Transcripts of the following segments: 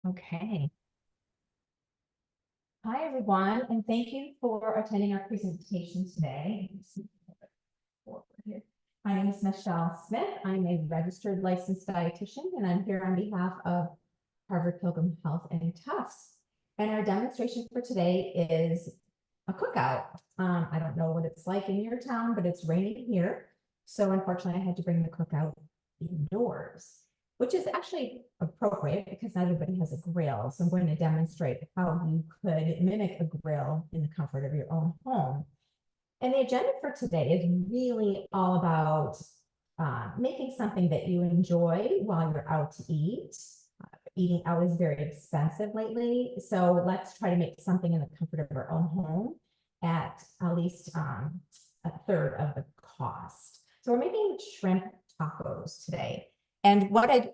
Okay. Hi, everyone, and thank you for attending our presentation today. My name is Michelle Smith. I'm a registered licensed dietitian, and I'm here on behalf of Harvard Pilgrim Health and Tufts. And our demonstration for today is a cookout. I don't know what it's like in your town, but it's raining here. So unfortunately, I had to bring the cookout indoors, which is actually appropriate because not everybody has a grill. So I'm going to demonstrate how you could mimic a grill in the comfort of your own home. And the agenda for today is really all about making something that you enjoy while you're out to eat. Eating out is very expensive lately. So let's try to make something in the comfort of our own home at least a third of the cost. So we're making shrimp tacos today. And what I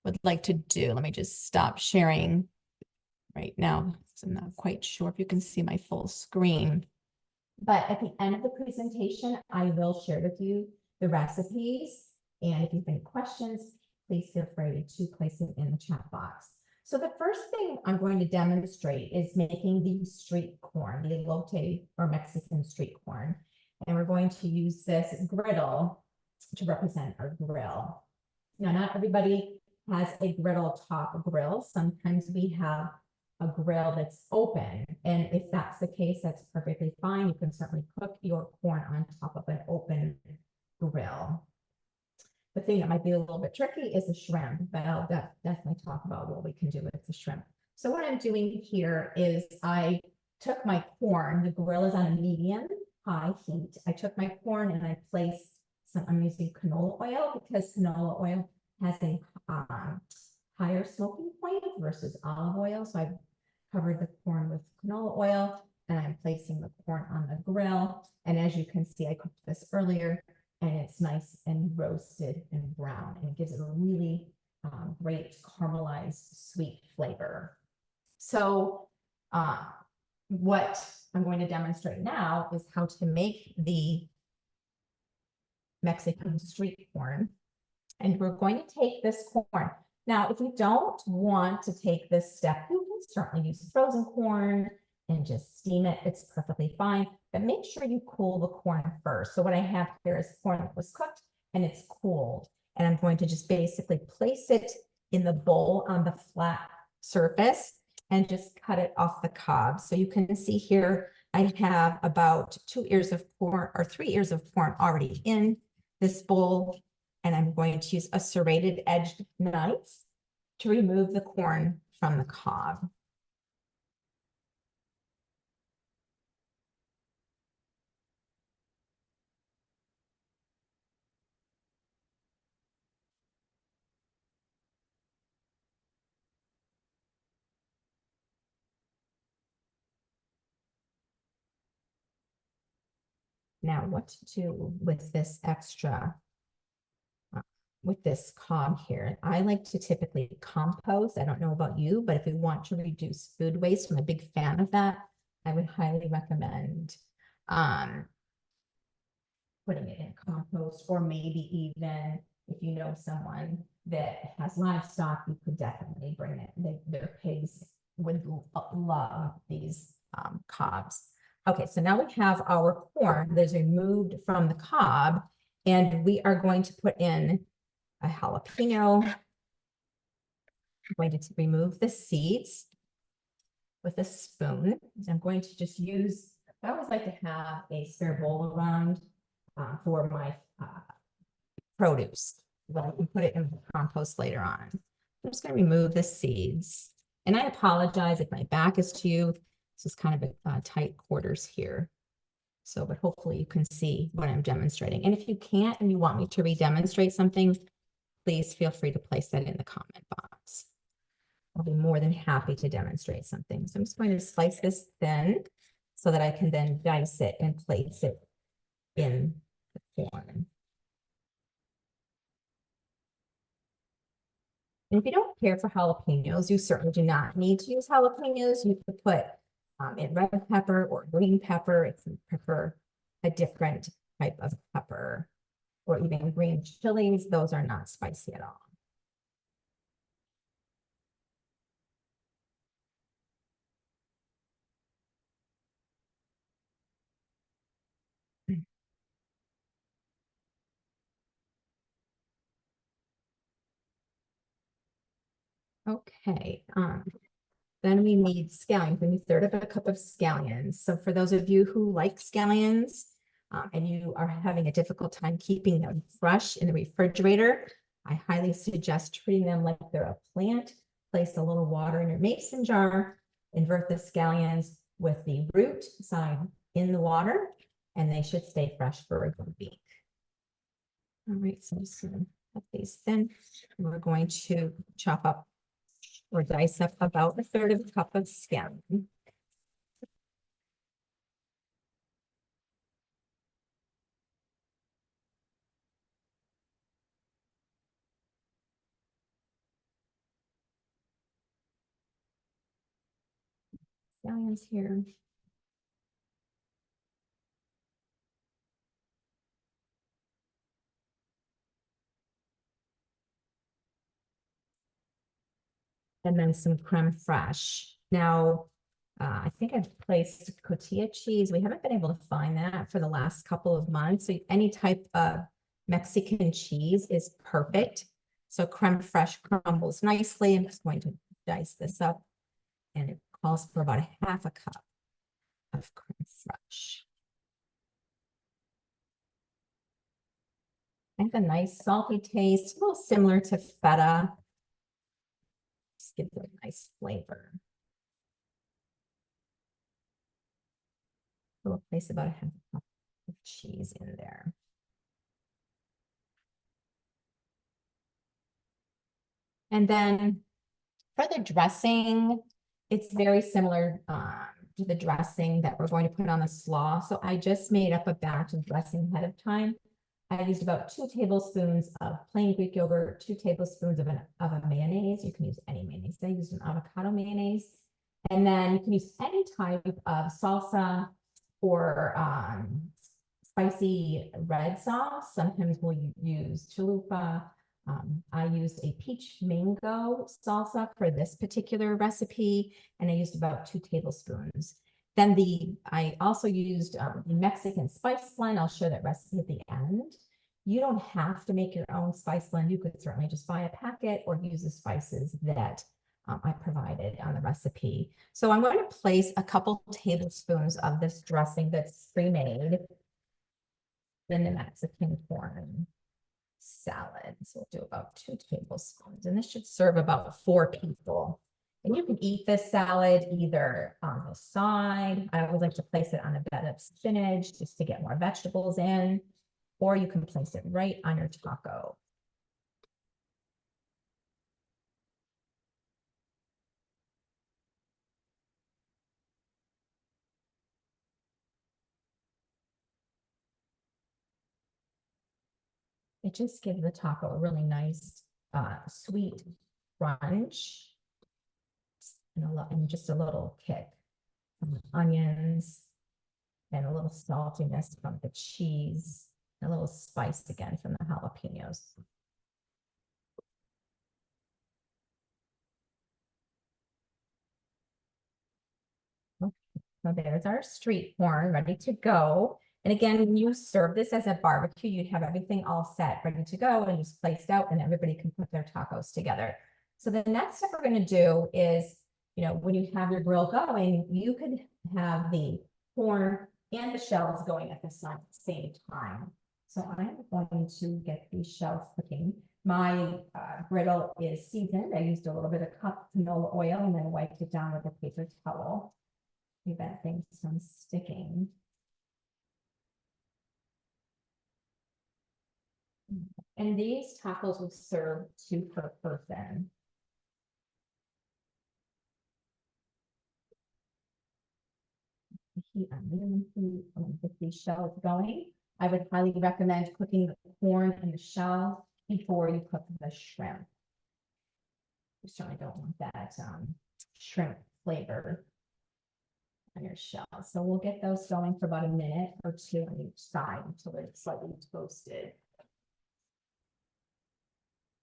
would like to do, let me just stop sharing right now. So I'm not quite sure if you can see my full screen. But at the end of the presentation, I will share with you the recipes. And if you have any questions, please feel free to place it in the chat box. So the first thing I'm going to demonstrate is making the street corn, the elote or Mexican street corn. And we're going to use this griddle to represent our grill. Now, not everybody has a griddle top grill. Sometimes we have a grill that's open. And if that's the case, that's perfectly fine. You can certainly cook your corn on top of an open grill. The thing that might be a little bit tricky is the shrimp, but I'll definitely talk about what we can do with the shrimp. So what I'm doing here is I took my corn, the grill is on a medium high heat. I took my corn and I placed some, I'm using canola oil because canola oil has a higher smoking point versus olive oil. So I've covered the corn with canola oil and I'm placing the corn on the grill. And as you can see, I cooked this earlier and it's nice and roasted and brown, and it gives it a really great caramelized sweet flavor. So what I'm going to demonstrate now is how to make the Mexican street corn. And we're going to take this corn. Now, if you don't want to take this step, you can certainly use frozen corn and just steam it. It's perfectly fine, but make sure you cool the corn first. So what I have here is corn that was cooked and it's cooled. And I'm going to just basically place it in the bowl on the flat surface and just cut it off the cob. So you can see here, I have about 2 ears of corn or 3 ears of corn already in this bowl. And I'm going to use a serrated edged knife to remove the corn from the cob. Now, what to do with this extra, with this cob here? I like to typically compost. I don't know about you, but if you want to reduce food waste, I'm a big fan of that. I would highly recommend putting it in compost, or maybe even if you know someone that has livestock, you could definitely bring it. Their pigs would love these cobs. Okay, so now we have our corn that is removed from the cob, and we are going to put in a jalapeno. I'm going to remove the seeds with a spoon. I'm going to just use, I always like to have a spare bowl around for my produce, but I can put it in the compost later on. I'm just going to remove the seeds. And I apologize if my back is to you. This is kind of a tight quarters here. So, but hopefully you can see what I'm demonstrating. And if you can't and you want me to re-demonstrate something, please feel free to place that in the comment box. I'll be more than happy to demonstrate something. So I'm just going to slice this thin so that I can then dice it and place it in the corn. And if you don't care for jalapenos, you certainly do not need to use jalapenos. You could put in red pepper or green pepper if you prefer a different type of pepper, or even green chilies. Those are not spicy at all. Okay, then we need scallions. We need a third of a cup of scallions. So for those of you who like scallions, and you are having a difficult time keeping them fresh in the refrigerator, I highly suggest treating them like they're a plant. Place a little water in your mason jar, invert the scallions with the root side in the water, and they should stay fresh for a good week. All right, so I'm just gonna cut these thin. We're going to chop up or dice up about a third of a cup of scallion. Scallions here. And then some creme fraiche. Now, I think I've placed cotija cheese. We haven't been able to find that for the last couple of months. So any type of Mexican cheese is perfect. So creme fraiche crumbles nicely. I'm just going to dice this up, and it calls for about a half a cup of creme fraiche. It has a nice salty taste, a little similar to feta. Just gives it a nice flavor. We'll place about a half a cup of cheese in there. And then for the dressing, it's very similar to the dressing that we're going to put on the slaw. So I just made up a batch of dressing ahead of time. I used about 2 tablespoons of plain Greek yogurt, 2 tablespoons of a mayonnaise. You can use any mayonnaise. I used an avocado mayonnaise. And then you can use any type of salsa or spicy red sauce. Sometimes we'll use chalupa. I used a peach mango salsa for this particular recipe, and I used about 2 tablespoons. Then I also used the Mexican spice blend. I'll show that recipe at the end. You don't have to make your own spice blend. You could certainly just buy a packet or use the spices that I provided on the recipe. So I'm going to place a couple tablespoons of this dressing that's pre-made in the Mexican corn salad. So we'll do about 2 tablespoons, and this should serve about 4 people. And you can eat this salad either on the side. I always like to place it on a bed of spinach just to get more vegetables in, or you can place it right on your taco. It just gives the taco a really nice sweet crunch and just a little kick from the onions and a little saltiness from the cheese, and a little spice again from the jalapenos. So there's our street corn ready to go. And again, when you serve this as a barbecue, you'd have everything all set, ready to go and just placed out, and everybody can put their tacos together. So the next step we're going to do is, when you have your grill going, you could have the corn and the shells going at the same time. So I'm going to get these shells cooking. My griddle is seasoned. I used a little bit of canola oil and then wiped it down with a paper towel. Prevent things from sticking. And these tacos will serve 2 per person. Get these shells going. I would highly recommend cooking the corn and the shell before you cook the shrimp. You certainly don't want that shrimp flavor on your shell. So we'll get those going for about a minute or 2 on each side until they're slightly toasted.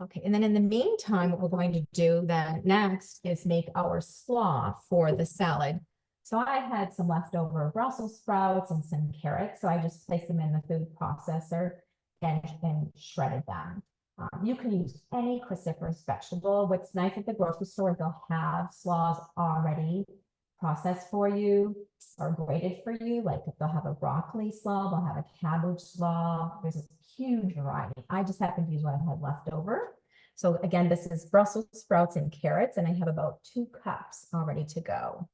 Okay, and then in the meantime, what we're going to do then next is make our slaw for the salad. So I had some leftover Brussels sprouts and some carrots, so I just placed them in the food processor and shredded them. You can use any cruciferous vegetable. What's nice at the grocery store, they'll have slaws already processed for you or grated for you. Like they'll have a broccoli slaw, they'll have a cabbage slaw. There's a huge variety. I just happen to use what I had left over. So again, this is Brussels sprouts and carrots, and I have about 2 cups all ready to go.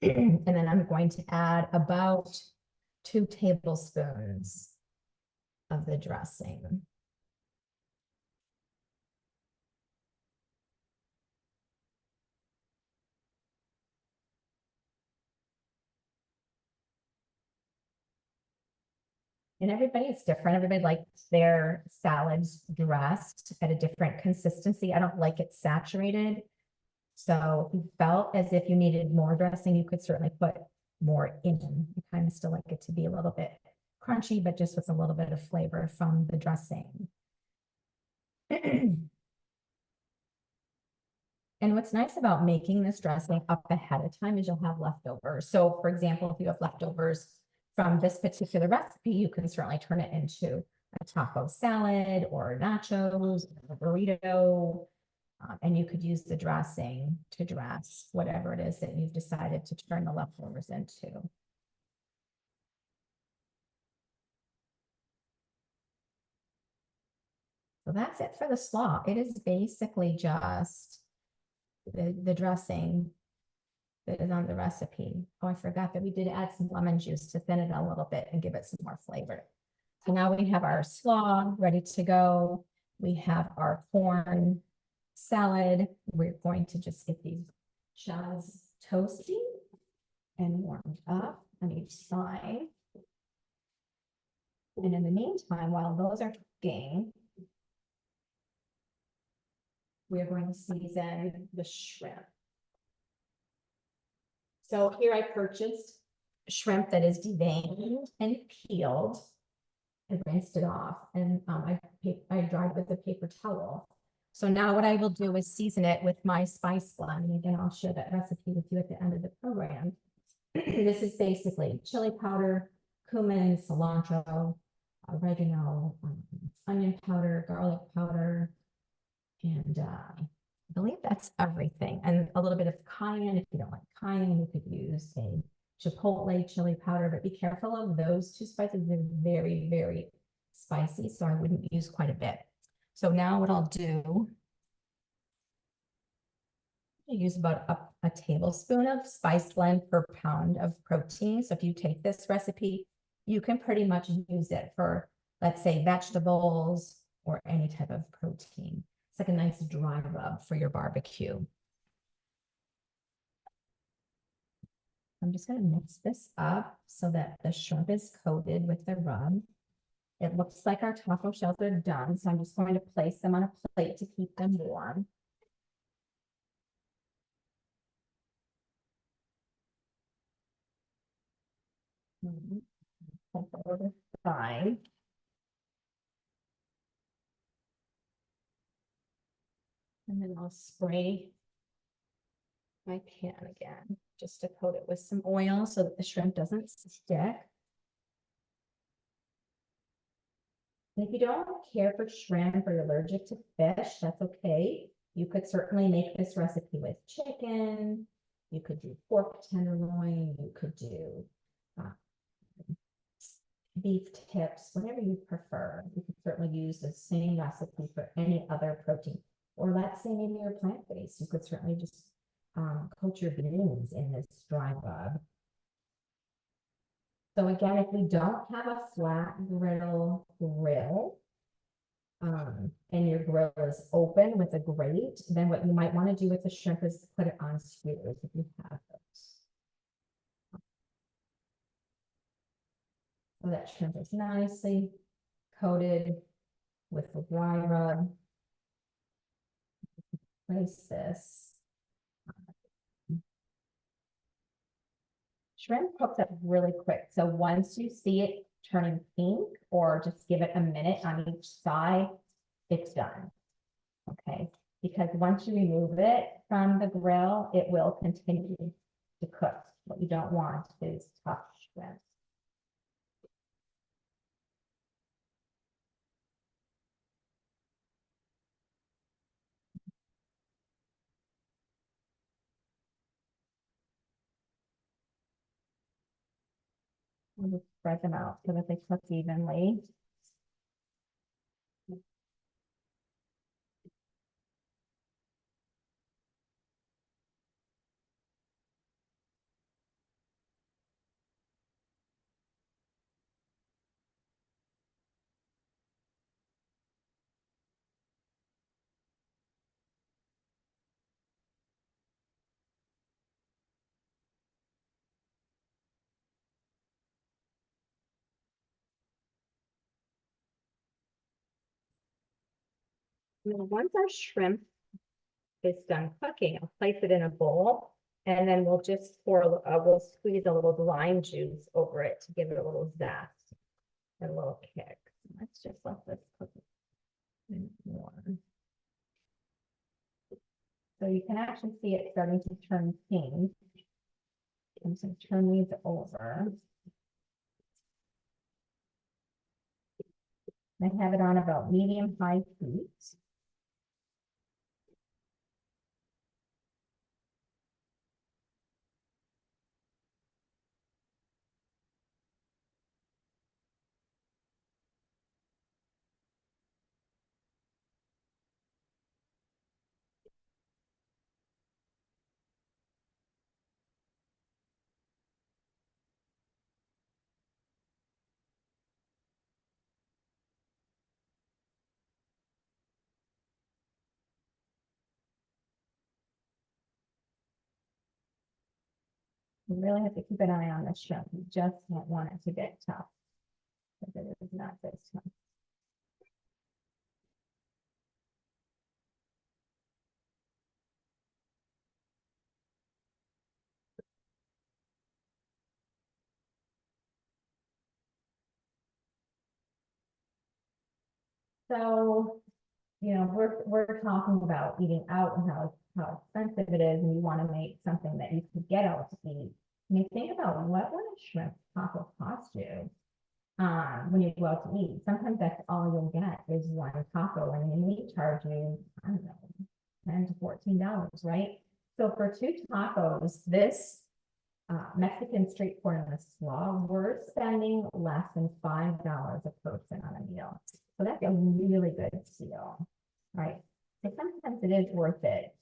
And then I'm going to add about 2 tablespoons of the dressing. And everybody is different. Everybody likes their salads dressed at a different consistency. I don't like it saturated. So if you felt as if you needed more dressing, you could certainly put more in. I kind of still like it to be a little bit crunchy, but just with a little bit of flavor from the dressing. And what's nice about making this dressing up ahead of time is you'll have leftovers. So for example, if you have leftovers from this particular recipe, you can certainly turn it into a taco salad or nachos, or a burrito, and you could use the dressing to dress whatever it is that you've decided to turn the leftovers into. So that's it for the slaw. It is basically just the dressing that is on the recipe. Oh, I forgot that we did add some lemon juice to thin it a little bit and give it some more flavor. So now we have our slaw ready to go. We have our corn salad. We're going to just get these shells toasting and warmed up on each side. And in the meantime, while those are cooking, we are going to season the shrimp. So here I purchased shrimp that is deveined and peeled. I rinsed it off, and I dried with a paper towel. So now what I will do is season it with my spice blend. And again, I'll share that recipe with you at the end of the program. This is basically chili powder, cumin, cilantro, oregano, onion powder, garlic powder, and I believe that's everything. And a little bit of cayenne. If you don't like cayenne, you could use a chipotle chili powder, but be careful of those 2 spices. They're very, very spicy, so I wouldn't use quite a bit. So now what I'll do, I use about a tablespoon of spice blend per pound of protein. So if you take this recipe, you can pretty much use it for, let's say, vegetables or any type of protein. It's like a nice dry rub for your barbecue. I'm just going to mix this up so that the shrimp is coated with the rub. It looks like our taco shells are done, so I'm just going to place them on a plate to keep them warm. Put that over the side. And then I'll spray my pan again, just to coat it with some oil so that the shrimp doesn't stick. And if you don't care for shrimp or you're allergic to fish, that's okay. You could certainly make this recipe with chicken. You could do pork tenderloin. You could do beef tips, whatever you prefer. You could certainly use the same recipe for any other protein. Or let's say maybe you're plant-based. You could certainly just coat your beans in this dry rub. So again, if we don't have a flat griddle grill, and your grill is open with a grate, then what you might want to do with the shrimp is put it on skewers if you have those. So that shrimp is nicely coated with the dry rub. Place this. Shrimp cooks up really quick. So once you see it turning pink, or just give it a minute on each side, it's done. Okay, because once you remove it from the grill, it will continue to cook. What you don't want is tough shrimp. I'll just spread them out so that they cook evenly. Now, once our shrimp is done cooking, I'll place it in a bowl, and then we'll just we'll squeeze a little lime juice over it to give it a little zest and a little kick. Let's just let this cook more. So you can actually see it starting to turn pink. I'm just going to turn these over. I have it on about medium-high heat. You really have to keep an eye on the shrimp. You just don't want it to get tough, because it is not this tough. So, you know, we're talking about eating out and how expensive it is, and you want to make something that you could get out to eat. I mean, think about what would a shrimp taco cost you when you go out to eat. Sometimes that's all you'll get is one taco, and they may charge you, I don't know, $10 to $14, right? So for two tacos, this Mexican street corn and the slaw, we're spending less than $5 a person on a meal. So that's a really good deal, right? So sometimes it is worth it,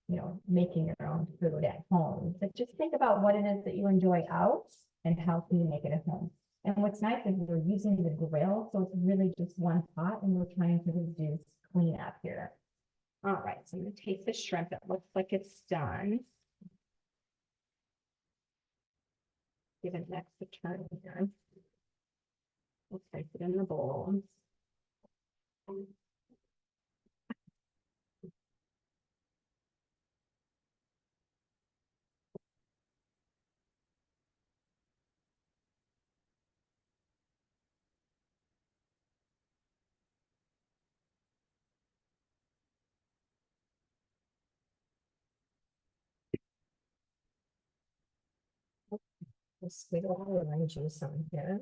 you know, making your own food at home. But just think about what it is that you enjoy out and how can you make it at home. And what's nice is we're using the grill, so it's really just one pot, and we're trying to reduce cleanup here. All right, so I'm gonna take the shrimp. It looks like it's done. Give it next a turn here. We'll place it in the bowl. We'll squeeze a little lime juice on here.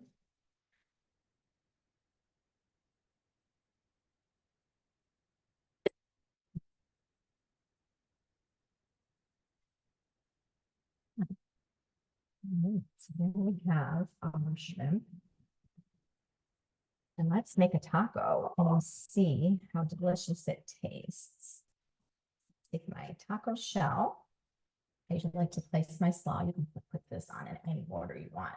So then we have our shrimp. And let's make a taco and see how delicious it tastes. Take my taco shell. I usually like to place my slaw. You can put this on in any order you want.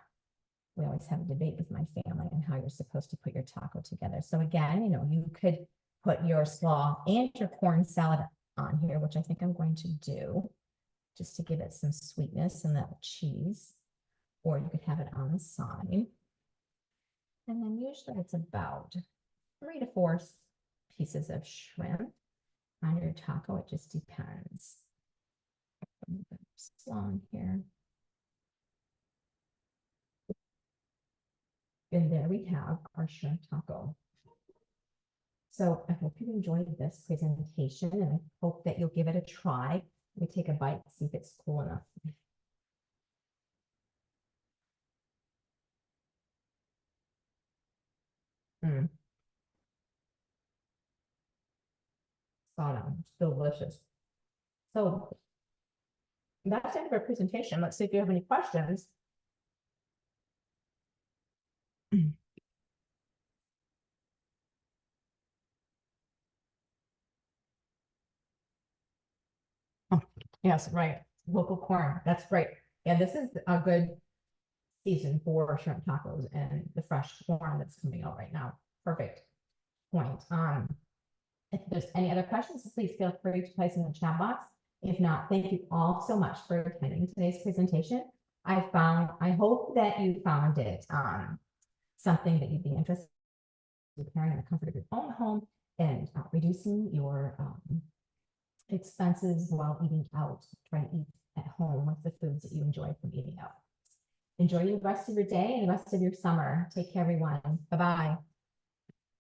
We always have a debate with my family on how you're supposed to put your taco together. So again, you know, you could put your slaw and your corn salad on here, which I think I'm going to do just to give it some sweetness and that cheese, or you could have it on the side. And then usually it's about 3 to 4 pieces of shrimp on your taco. It just depends. Slaw here. And there we have our shrimp taco. So I hope you enjoyed this presentation, and I hope that you'll give it a try. We take a bite, see if it's cool enough. Mm. Spot on. It's delicious. So that's the end of our presentation. Let's see if you have any questions. Oh, yes, right. Local corn. That's great. Yeah, this is a good season for shrimp tacos and the fresh corn that's coming out right now. Perfect point. If there's any other questions, please feel free to place in the chat box. If not, thank you all so much for attending today's presentation. I hope that you found it something that you'd be interested in preparing in the comfort of your own home and reducing your expenses while eating out. Try to eat at home with the foods that you enjoy from eating out. Enjoy the rest of your day and the rest of your summer. Take care, everyone. Bye-bye.